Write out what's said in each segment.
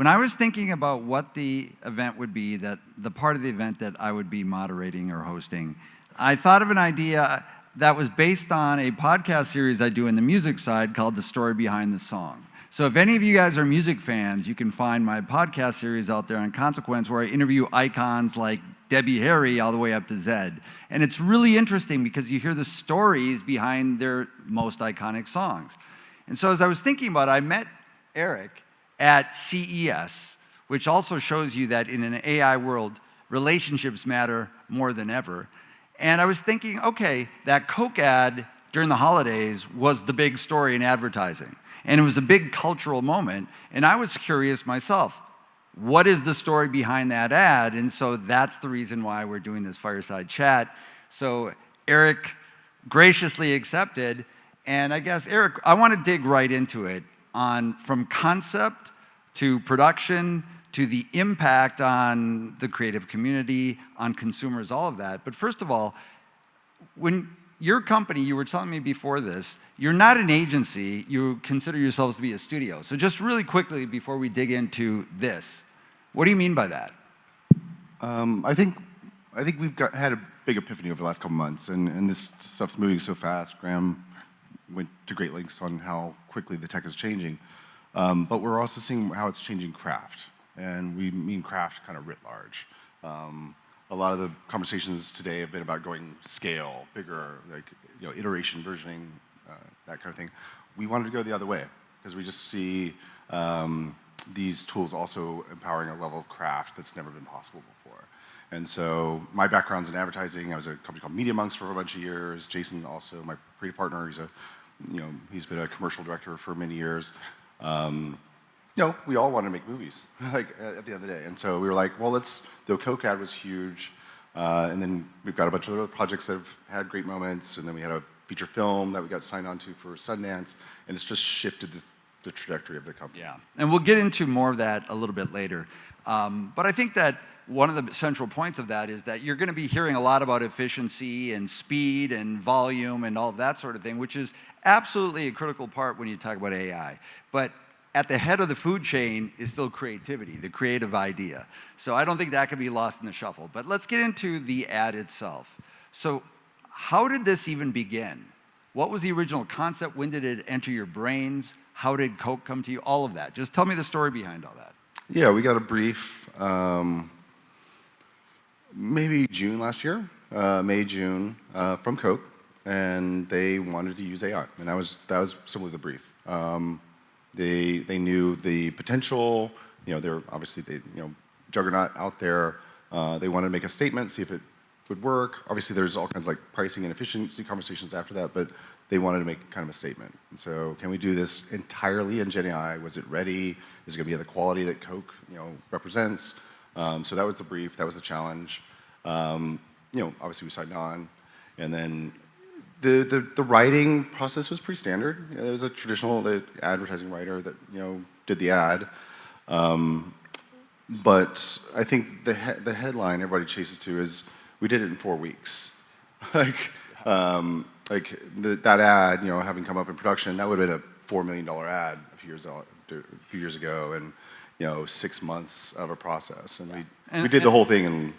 when I was thinking about what the event would be, that the part of the event that I would be moderating or hosting, I thought of an idea that was based on a podcast series I do in the music side called The Story Behind the Song. So if any of you guys are music fans, you can find my podcast series out there on Consequence where I interview icons like Debbie Harry all the way up to Zedd. And it's really interesting because you hear the stories behind their most iconic songs. And so as I was thinking about it, I met Eric at CES, which also shows you that in an AI world, relationships matter more than ever. And I was thinking, okay, that Coke ad during the holidays was the big story in advertising. And it was a big cultural moment. And I was curious myself, what is the story behind that ad? And so that's the reason why we're doing this fireside chat. So Eric graciously accepted. And I guess, Eric, I want to dig right into it on from concept to production to the impact on the creative community, on consumers, all of that. But first of all, when your company, you were telling me before this, you're not an agency, you consider yourselves to be a studio. So just really quickly before we dig into this, what do you mean by that? I think we've had a big epiphany over the last couple months, and this stuff's moving so fast. Graham went to great lengths on how quickly the tech is changing, but we're also seeing how it's changing craft, and we mean craft kind of writ large. A lot of the conversations today have been about going scale, bigger, like iteration, versioning, that kind of thing. We wanted to go the other way because we just see these tools also empowering a level of craft that's never been possible before. And so my background's in advertising. I was at a company called Media Monks for a bunch of years. Jason, also my creative partner, he's been a commercial director for many years. We all want to make movies, like at the end of the day. And so we were like, well, the Coke ad was huge. And then we've got a bunch of other projects that have had great moments. And then we had a feature film that we got signed on to for Sundance. And it's just shifted the trajectory of the company. Yeah, and we'll get into more of that a little bit later. But I think that one of the central points of that is that you're going to be hearing a lot about efficiency and speed and volume and all of that sort of thing, which is absolutely a critical part when you talk about AI. But at the head of the food chain is still creativity, the creative idea. So I don't think that can be lost in the shuffle. But let's get into the ad itself. So how did this even begin? What was the original concept? When did it enter your brains? How did Coke come to you? All of that. Just tell me the story behind all that. Yeah, we got a brief maybe June last year, May, June, from Coke, and they wanted to use AI, and that was simply the brief. They knew the potential. They're obviously juggernaut out there. They wanted to make a statement, see if it would work. Obviously, there's all kinds of like pricing and efficiency conversations after that, but they wanted to make kind of a statement. And so, can we do this entirely in Gen AI? Was it ready? Is it going to be the quality that Coke represents? So that was the brief. That was the challenge. Obviously we signed on, and then the writing process was pretty standard. There was a traditional advertising writer that did the ad. But I think the headline everybody chases to is we did it in 4 weeks. that ad, having come up in production, that would have been a $4 million ad a few years ago, and 6 months of a process, and we did the whole thing in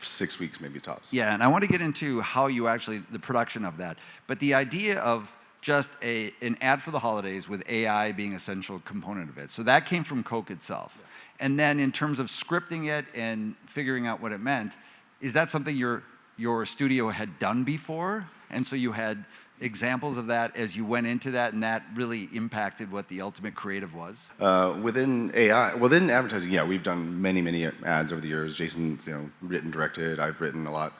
6 weeks, maybe tops. Yeah, and I want to get into how you the production of that. But the idea of just an ad for the holidays with AI being an essential component of it. So that came from Coke itself. Yeah. And then in terms of scripting it and figuring out what it meant, is that something your studio had done before? And so you had examples of that as you went into that, and that really impacted what the ultimate creative was? Within AI, within advertising, yeah, we've done many ads over the years. Jason's written, directed, I've written a lot.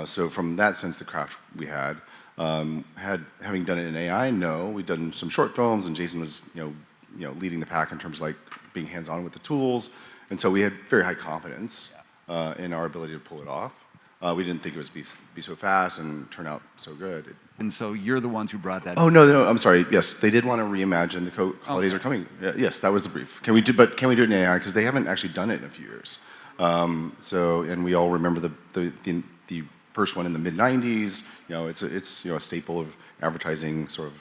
So from that sense, the craft we had having done it in AI, no, we've done some short films, and Jason was leading the pack in terms of like being hands-on with the tools, and so we had very high confidence in our ability to pull it off. We didn't think it would be so fast and turn out so good. And so you're the ones who brought that. Oh no, I'm sorry. Yes, they did want to reimagine the Coke holidays are coming. Yes, that was the brief. Can we do it in AI? Because they haven't actually done it in a few years. And we all remember the first one in the mid '90s. It's a staple of advertising sort of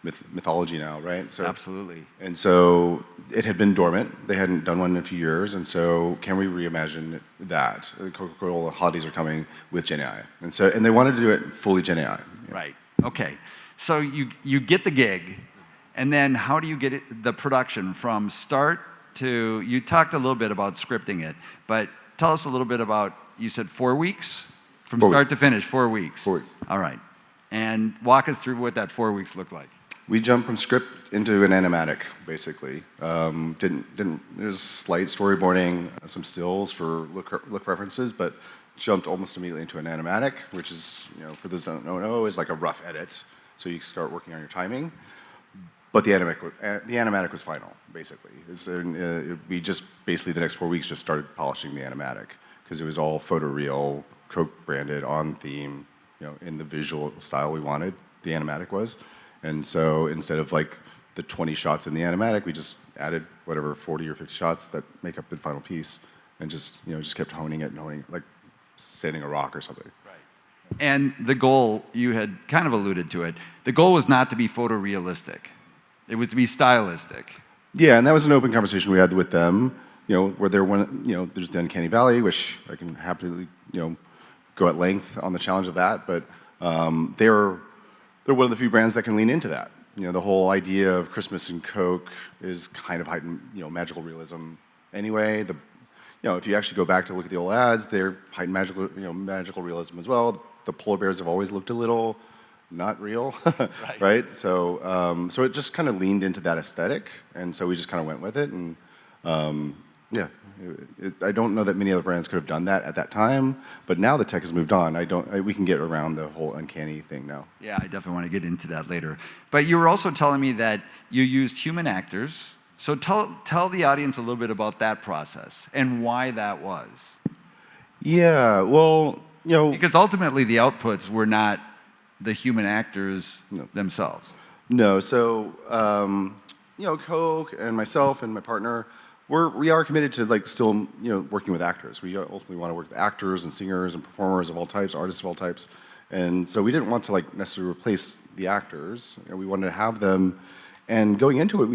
mythology now, right? So Absolutely. and so it had been dormant. They hadn't done one in a few years, and so can we reimagine that? The Coca-Cola holidays are coming with Gen AI, and they wanted to do it fully Gen AI. Right. Okay. So you get the gig, and then how do you get the production from start to? You talked a little bit about scripting it, but tell us a little bit about. You said 4 weeks from 4 start weeks. to finish. 4 weeks. 4 weeks. All right. And walk us through what that 4 weeks looked like. We jumped from script into an animatic, basically. There's slight storyboarding, some stills for look references, but jumped almost immediately into an animatic, which is, for those who don't know, is like a rough edit. So you start working on your timing. But the animatic was final, basically. We just basically the next 4 weeks just started polishing the animatic because it was all photoreal, Coke branded, on theme, in the visual style we wanted. The animatic was. And so instead of like the 20 shots in the animatic, we just added whatever 40 or 50 shots that make up the final piece, and just kept honing it, like sanding a rock or something. Right. And the goal, you had kind of alluded to it. The goal was not to be photorealistic; it was to be stylistic. Yeah, and that was an open conversation we had with them. Where there's the Uncanny Valley, which I can happily go at length on the challenge of that, but they're one of the few brands that can lean into that. The whole idea of Christmas and Coke is kind of heightened, magical realism anyway. If you actually go back to look at the old ads, they're heightened magical realism as well. The polar bears have always looked a little not real, right? So it just kind of leaned into that aesthetic, and so we just kind of went with it. And I don't know that many other brands could have done that at that time, but now the tech has moved on. We can get around the whole uncanny thing now. Yeah, I definitely want to get into that later. But you were also telling me that you used human actors. So tell the audience a little bit about that process and why that was. Yeah, well, because ultimately the outputs were not the human actors themselves. No, so Coke and myself and my partner, we are committed to still working with actors. We ultimately want to work with actors and singers and performers of all types, artists of all types, and so we didn't want to necessarily replace the actors. We wanted to have them, and going into it,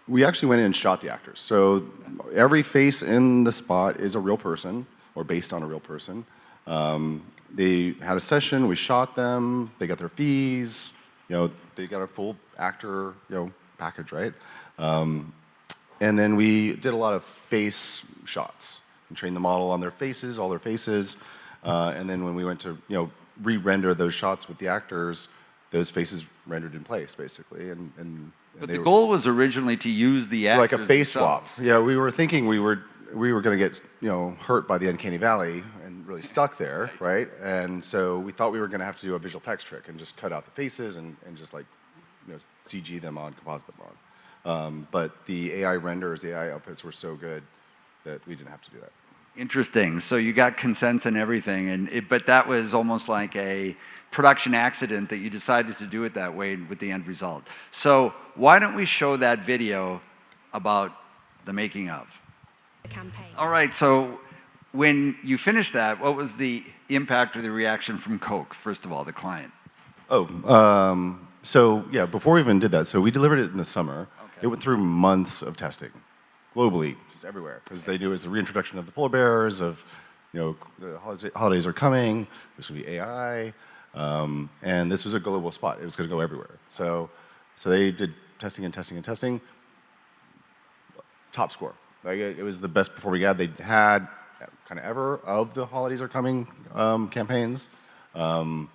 we actually went in and shot the actors. So every face in the spot is a real person or based on a real person. They had a session. We shot them. They got their fees. They got a full actor package, right? And then we did a lot of face shots and trained the model on their faces, all their faces. And then when we went to re-render those shots with the actors, those faces rendered in place, basically. But the goal was originally to use the actors like a face themselves. swap. Yeah, we were thinking we were going to get hurt by the Uncanny Valley and really stuck there, right? And so we thought we were going to have to do a visual effects trick and just cut out the faces and just CG them on, composite them on. But the AI renders, the AI outputs were so good that we didn't have to do that. Interesting. So you got consents and everything, but that was almost like a production accident that you decided to do it that way with the end result. So why don't we show that video about the making of? The campaign. All right. So when you finished that, what was the impact or the reaction from Coke, first of all, the client? So yeah, before we even did that, so we delivered it in the summer. Okay. It went through months of testing, globally, just everywhere, because they knew it was the reintroduction of the polar bears, of the holidays are coming, there's going to be AI, and this was a global spot. It was going to go everywhere. So they did testing and testing and testing. Top score. It was the best performing ad they had kind of ever of the holidays are coming campaigns, and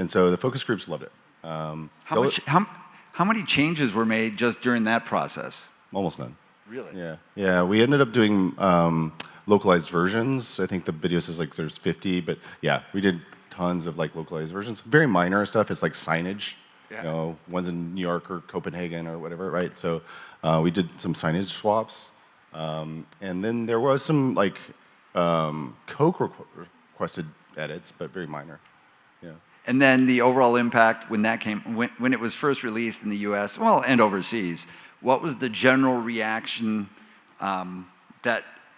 so the focus groups loved it. How many changes were made just during that process? Almost none. Really? Yeah. We ended up doing localized versions. I think the video says there's 50, but yeah, we did tons of localized versions. Very minor stuff. It's like signage. Yeah. One's in New York or Copenhagen or whatever, right? So we did some signage swaps, and then there was some Coke requested edits, but very minor. Yeah. And then the overall impact when it was first released in the U.S., and overseas, what was the general reaction?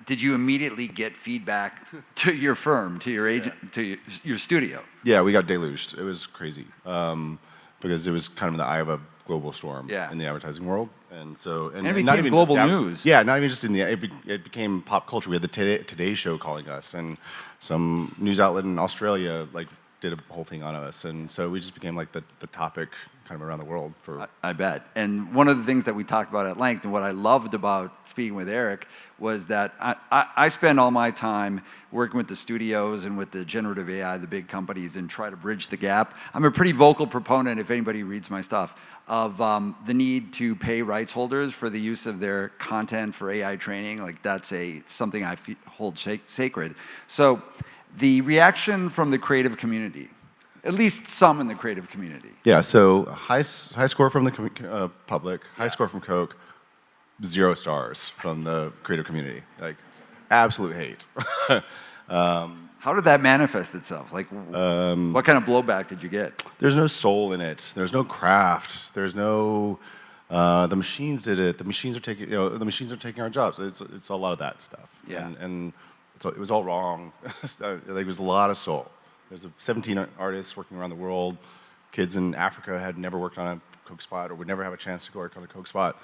Did you immediately get feedback to your firm, to your agent, to your studio? Yeah, we got deluged. It was crazy because it was kind of in the eye of a global storm in the advertising world, and so and it became not even global just news. Yeah, not even just in the it became pop culture. We had the Today Show calling us, and some news outlet in Australia like did a whole thing on us, and so we just became like the topic kind of around the world for. I bet. And one of the things that we talked about at length, and what I loved about speaking with Eric, was that I spend all my time working with the studios and with the generative AI, the big companies, and try to bridge the gap. I'm a pretty vocal proponent, if anybody reads my stuff, of the need to pay rights holders for the use of their content for AI training. Like that's something I hold sacred. So the reaction from the creative community, at least some in the creative community. Yeah, so high score from the public, high score from Coke, 0 stars from the creative community. Like, absolute hate. How did that manifest itself? Like, what kind of blowback did you get? There's no soul in it. There's no craft. There's no. The machines did it. The machines are taking. The machines are taking our jobs. It's a lot of that stuff. Yeah. And it was all wrong. There was a lot of soul. There's 17 artists working around the world. Kids in Africa had never worked on a Coke spot or would never have a chance to go work on a Coke spot.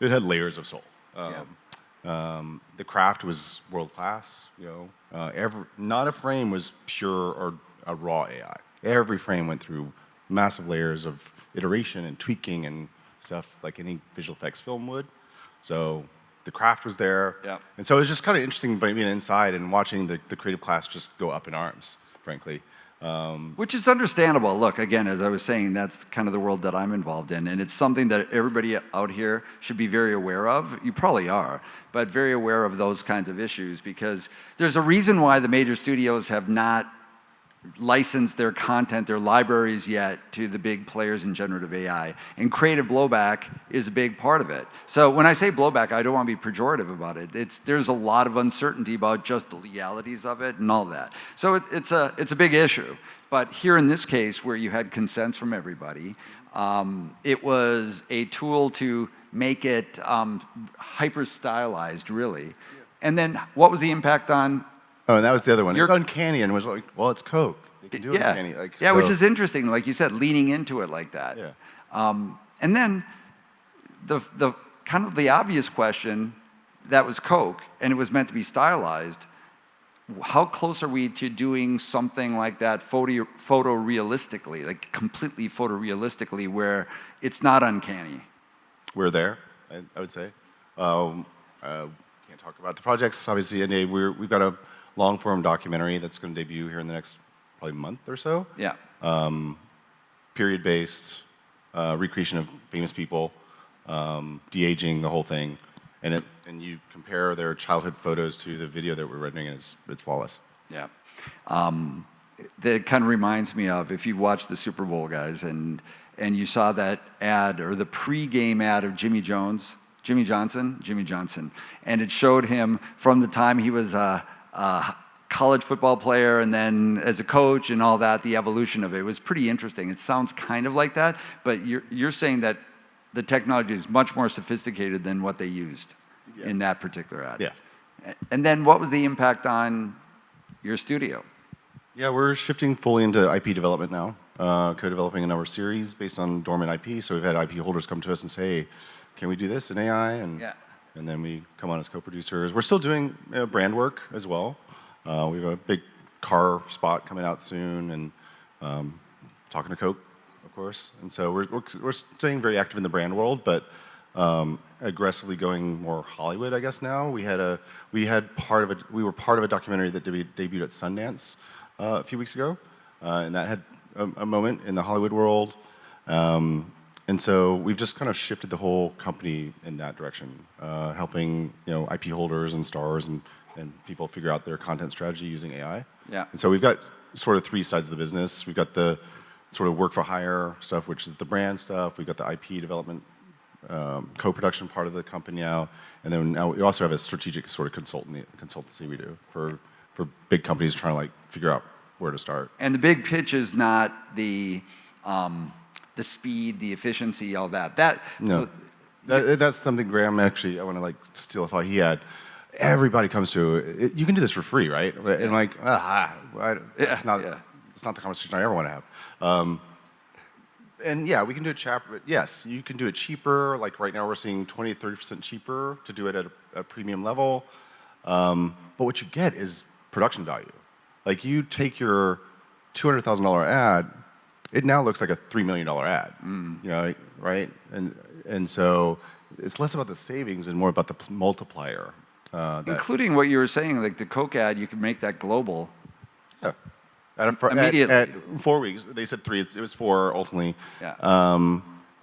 It had layers of soul. The craft was world class. Not a frame was pure or a raw AI. Every frame went through massive layers of iteration and tweaking and stuff like any visual effects film would. So the craft was there. Yeah. And so it was just kind of interesting being inside and watching the creative class just go up in arms, frankly. Which is understandable. Look, again, as I was saying, that's kind of the world that I'm involved in, and it's something that everybody out here should be very aware of. You probably are, but very aware of those kinds of issues, because there's a reason why the major studios have not licensed their content, their libraries yet, to the big players in generative AI. And creative blowback is a big part of it. So when I say blowback, I don't want to be pejorative about it. There's a lot of uncertainty about just the legalities of it and all that. So it's a big issue. But here in this case, where you had consents from everybody, it was a tool to make it hyper stylized, really. Yeah. And then what was the impact on? Oh, and that was the other one. It was uncanny, and it was like, well, it's Coke. They can do it uncanny. Which is interesting. Like you said, leaning into it like that. Yeah. And then the kind of the obvious question, that was Coke, and it was meant to be stylized. How close are we to doing something like that photorealistically, like completely photorealistically, where it's not uncanny? We're there, I would say. Can't talk about the projects, obviously. And we've got a long-form documentary that's going to debut here in the next probably month or so. Yeah. Period-based recreation of famous people, de-aging the whole thing, and you compare their childhood photos to the video that we're rendering, and it's flawless. Yeah. That kind of reminds me of, if you've watched the Super Bowl, guys, and you saw that ad or the pre-game ad of Jimmy Johnson, and it showed him from the time he was a college football player and then as a coach and all that, the evolution of it. It was pretty interesting. It sounds kind of like that, but you're saying that the technology is much more sophisticated than what they used in that particular ad. Yeah. And then what was the impact on your studio? Yeah, we're shifting fully into IP development now, co-developing a number of series based on dormant IP. So we've had IP holders come to us and say, hey, can we do this in AI? And then we come on as co-producers. We're still doing brand work as well. We have a big car spot coming out soon, and talking to Coke, of course. And so we're staying very active in the brand world, but aggressively going more Hollywood, I guess. Now we were part of a documentary that debuted at Sundance a few weeks ago, and that had a moment in the Hollywood world. And so we've just kind of shifted the whole company in that direction, helping IP holders and stars and people figure out their content strategy using AI. Yeah. And so we've got sort of 3 sides of the business. We've got the sort of work for hire stuff, which is the brand stuff. We've got the IP development, co-production part of the company now, and then now we also have a strategic sort of consultancy we do for big companies trying to like figure out where to start. And the big pitch is not the speed, the efficiency, all that. That's something Graham actually, I want to like steal a thought he had. Everybody comes to it. You can do this for free, right? Yeah. And like, it's not the conversation I ever want to have. And yeah, we can do it cheaper. Yes, you can do it cheaper. Like right now, we're seeing 20 to 30% cheaper to do it at a premium level. But what you get is production value. Like you take your $200,000 ad, it now looks like a $3 million ad. You know, right? And so it's less about the savings and more about the multiplier. Including what you were saying, like the Coke ad, you could make that global. Yeah. Immediately. At 4 weeks, they said 3. It was 4 ultimately. Yeah.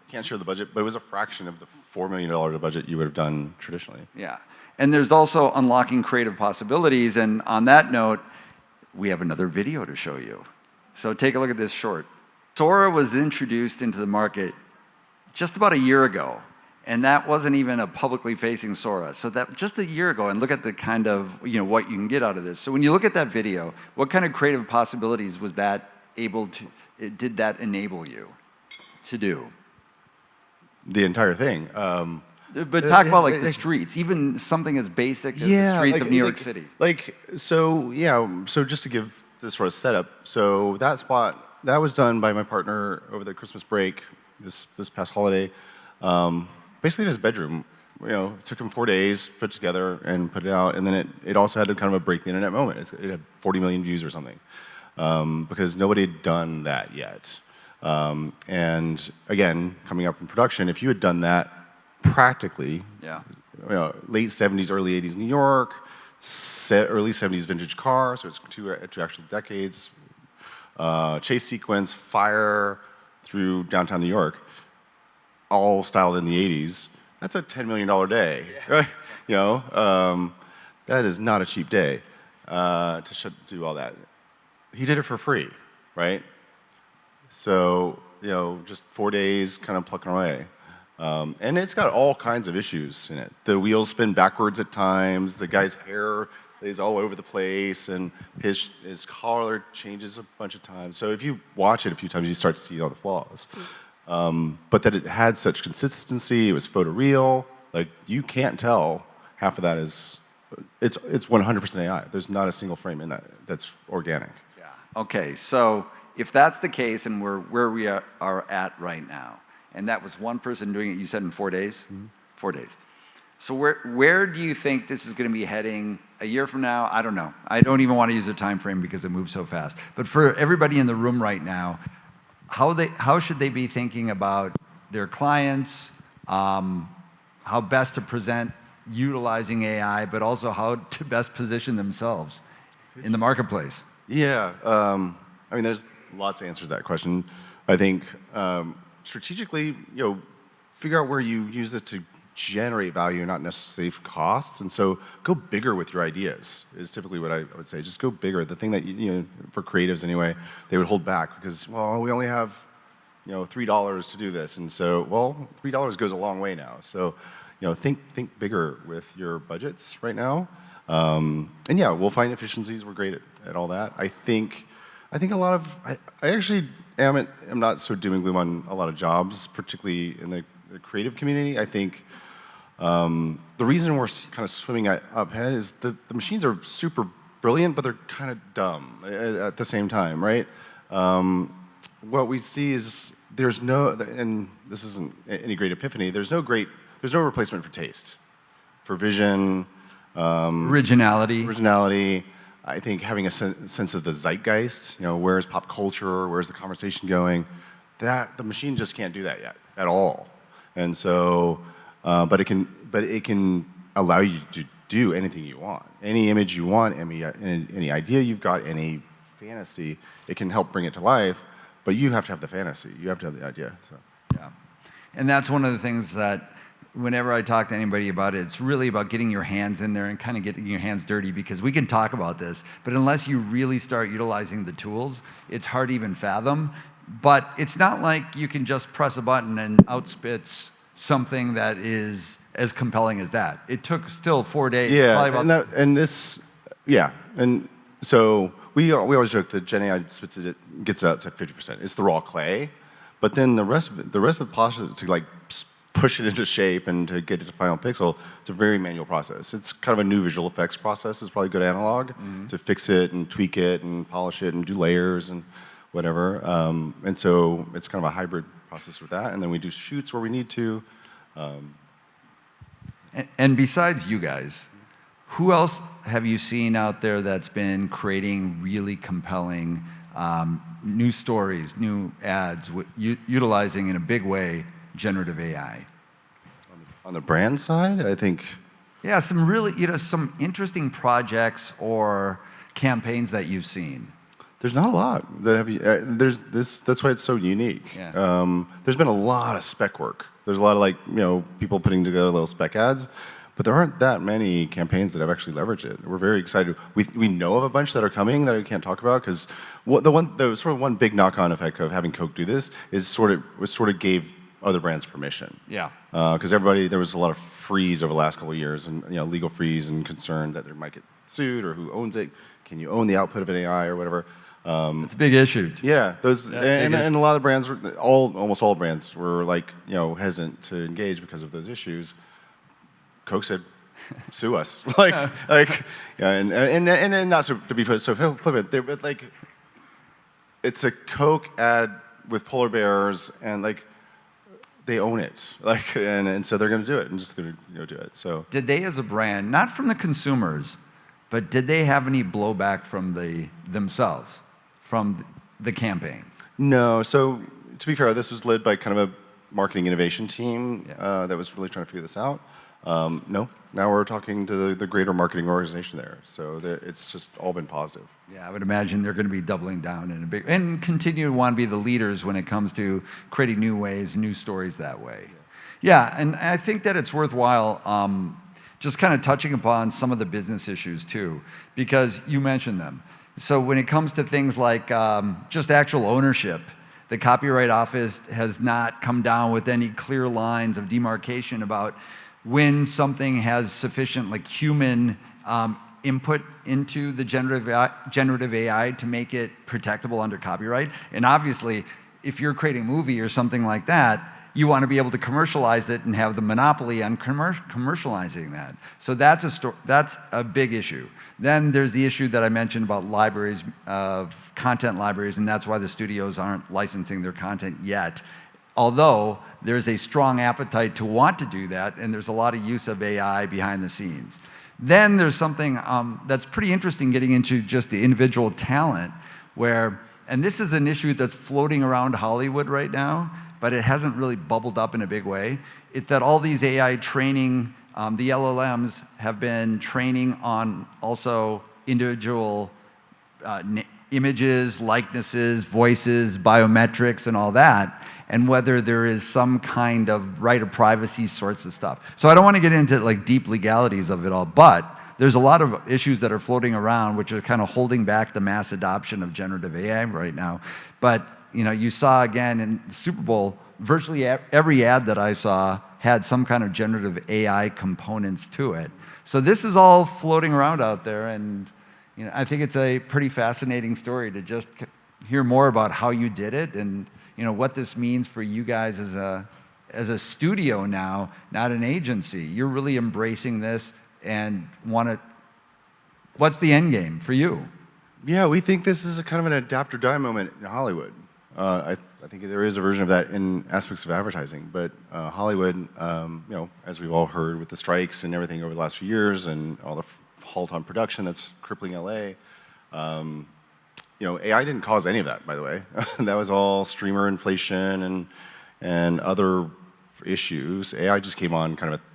Can't share the budget, but it was a fraction of the $4 million budget you would have done traditionally. Yeah. And there's also unlocking creative possibilities. And on that note, we have another video to show you. So take a look at this short. Sora was introduced into the market just about a year ago. And that wasn't even a publicly facing Sora. So that just a year ago, and look at the kind of, what you can get out of this. So when you look at that video, what kind of creative possibilities was that did that enable you to do? The entire thing. But talk about like the streets, even something as basic as the streets of New York City. So just to give this sort of setup, so that spot, that was done by my partner over the Christmas break, this past holiday. Basically in his bedroom, it took him 4 days, put it together and put it out, and then it also had kind of a break the internet moment. It had 40 million views or something, because nobody had done that yet. And again, coming up in production, if you had done that practically, late 70s, early 80s New York, early 70s vintage car, so it's two actual decades, chase sequence, fire through downtown New York, all styled in the 80s, that's a $10 million day, right? That is not a cheap day to do all that. He did it for free, right? So, just 4 days kind of plucking away. And it's got all kinds of issues in it. The wheels spin backwards at times, the guy's hair is all over the place, and his collar changes a bunch of times. So if you watch it a few times, you start to see all the flaws. But that it had such consistency, it was photoreal, like you can't tell half of that is, it's 100% AI. There's not a single frame in that that's organic. Yeah. Okay, so if that's the case and we're where we are at right now, and that was one person doing it, you said in 4 days? Mm-hmm. 4 days. So where do you think this is going to be heading a year from now? I don't know. I don't even want to use a time frame because it moves so fast. But for everybody in the room right now, how should they be thinking about their clients, how best to present utilizing AI, but also how to best position themselves in the marketplace? Yeah, there's lots of answers to that question. I think strategically, figure out where you use it to generate value, not necessarily for costs. And so go bigger with your ideas is typically what I would say. Just go bigger. The thing that, for creatives anyway, they would hold back because, well, we only have, $3 to do this. And so, well, $3 goes a long way now. So, think bigger with your budgets right now. And yeah, we'll find efficiencies. We're great at all that. I think a lot of, I actually am not so doom and gloom on a lot of jobs, particularly in the creative community. I think the reason we're kind of swimming up ahead is the machines are super brilliant, but they're kind of dumb at the same time, right? What we see is there's no, and this isn't any great epiphany, there's no replacement for taste, for vision, originality. I think having a sense of the zeitgeist, where's pop culture, where's the conversation going, that the machine just can't do that yet at all. And so, but it can allow you to do anything you want, any image you want, any idea you've got, any fantasy. It can help bring it to life, but you have to have the fantasy. You have to have the idea. So. Yeah, and that's one of the things that whenever I talk to anybody about it, it's really about getting your hands in there and kind of getting your hands dirty, because we can talk about this, but unless you really start utilizing the tools, it's hard to even fathom. But it's not like you can just press a button and outspits something that is as compelling as that. It took still 4 days. Yeah, and so we always joke that Gen AI gets it out to 50%. It's the raw clay, but then the rest of the process to like push it into shape and to get it to final pixel, it's a very manual process. It's kind of a new visual effects process. It's probably good analog to fix it and tweak it and polish it and do layers and whatever. And so it's kind of a hybrid process with that, and then we do shoots where we need to. And besides you guys, who else have you seen out there that's been creating really compelling new stories, new ads, utilizing in a big way generative AI? On the brand side, I think. Yeah, some really, some interesting projects or campaigns that you've seen. There's not a lot that have you. There's this. That's why it's so unique. Yeah. There's been a lot of spec work. There's a lot of people putting together little spec ads, but there aren't that many campaigns that have actually leveraged it. We're very excited. We know of a bunch that are coming that I can't talk about because the sort of one big knock-on effect of having Coke do this is sort of gave other brands permission. Yeah. Because there was a lot of freeze over the last couple of years, and legal freeze and concern that they might get sued or who owns it. Can you own the output of an AI or whatever? It's a big issue. Yeah, and a lot of brands, almost all brands, were hesitant to engage because of those issues. Coke said, "Sue us!" and not so to be so flippant, but it's a Coke ad with polar bears, and they own it, and so they're going to do it, and just going to do it. So did they, as a brand, not from the consumers, but did they have any blowback from themselves? From the campaign? No. So to be fair, this was led by kind of a marketing innovation team that was really trying to figure this out. No. Now we're talking to the greater marketing organization there. So it's just all been positive. Yeah, I would imagine they're going to be doubling down and continue to want to be the leaders when it comes to creating new ways, new stories that way. Yeah, and I think that it's worthwhile just kind of touching upon some of the business issues too, because you mentioned them. So when it comes to things like just actual ownership, the Copyright Office has not come down with any clear lines of demarcation about when something has sufficient human input into the generative AI to make it protectable under copyright. And obviously, if you're creating a movie or something like that, you want to be able to commercialize it and have the monopoly on commercializing that. So that's a big issue. Then there's the issue that I mentioned about libraries, content libraries, and that's why the studios aren't licensing their content yet. Although there's a strong appetite to want to do that, and there's a lot of use of AI behind the scenes. Then there's something that's pretty interesting getting into just the individual talent and this is an issue that's floating around Hollywood right now, but it hasn't really bubbled up in a big way. It's that all these AI training, the LLMs have been training on also individual images, likenesses, voices, biometrics, and all that, and whether there is some kind of right of privacy sorts of stuff. So I don't want to get into deep legalities of it all, but there's a lot of issues that are floating around which are kind of holding back the mass adoption of generative AI right now. But you saw again in the Super Bowl, virtually every ad that I saw had some kind of generative AI components to it. So this is all floating around out there, and I think it's a pretty fascinating story to just hear more about how you did it and what this means for you guys as a studio now, not an agency. You're really embracing this and what's the end game for you? Yeah, we think this is a kind of an adapt or die moment in Hollywood. I think there is a version of that in aspects of advertising, but Hollywood, as we've all heard with the strikes and everything over the last few years and all the halt on production that's crippling LA, AI didn't cause any of that, by the way. That was all streamer inflation and other issues. AI just came on kind of at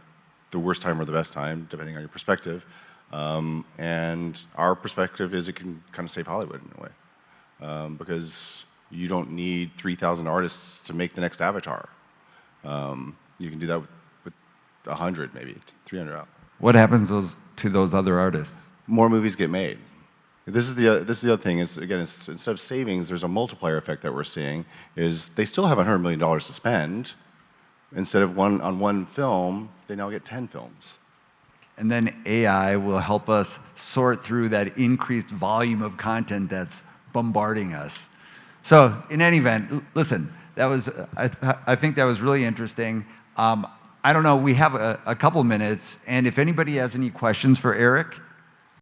the worst time or the best time, depending on your perspective. And our perspective is it can kind of save Hollywood in a way, because you don't need 3,000 artists to make the next Avatar. You can do that with 100, maybe 300 out. What happens to those other artists? More movies get made. This is the other thing. Again, instead of savings, there's a multiplier effect that we're seeing. Is they still have $100 million to spend. Instead of on one film, they now get 10 films. And then AI will help us sort through that increased volume of content that's bombarding us. So in any event, listen, I think that was really interesting. I don't know, we have a couple minutes, and if anybody has any questions for Eric,